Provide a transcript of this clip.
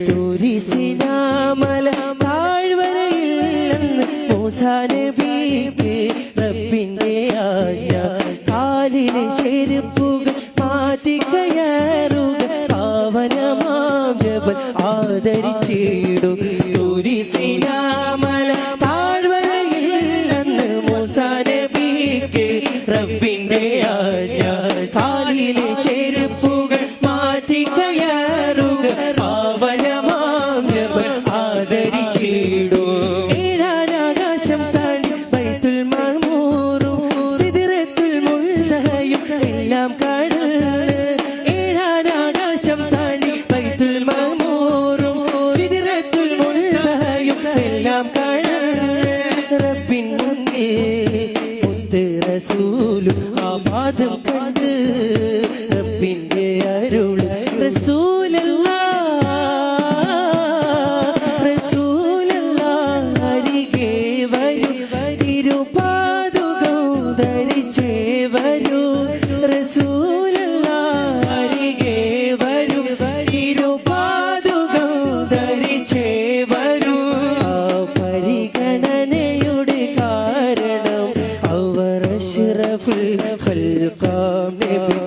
തുരിസിനാമല താഴ്വരയിൽ നിന്ന് മൂസാ നബിക്ക് റബ്ബിന്റെ ആജ്ഞ കാലിലെ ചെരുപ്പുകൾ മാറ്റിക്കയറുക പാവനമാം ജബൽ ആദരിച്ചിടും തുരിസിനാമല താഴ്വരയിൽ നിന്ന് മൂസാ നബിക്ക് റബ്ബിന്റെ ആജ്ഞ കാലിലെ ചെരുപ്പുകൾ മാറ്റിക്കയറുക പാവനമാം ജബൽ ആദരിച്ചിടും ഏഴാനാകാശം താണ്ടി ബൈത്തുൽ മഅ്മൂറും സിദ്റത്തുൽ മുൻതഹയും എല്ലാം കടൽ ഏഴാനാകാശം താണ്ടി ബൈത്തുൽ മഅ്മൂറും സിദ്റത്തുൽ മുൻതഹയും എല്ലാം കടൽ റബ്ബിൻ മുന്നിൽ മുത്ത് റസൂലും ആ പാദം കണ്ട് റബ്ബിന്റെ അരുൾ അരികെ വരൂ തിരുപാദുകം ധരിച്ചേ വരൂ അരികെ വരൂ തിരുപാദുകം ധരിച്ചേ വരൂ ആ പരിഗണനയുടെ കാരണം അവർ അഷ്റഫുൽ ഖൽഖാം നബി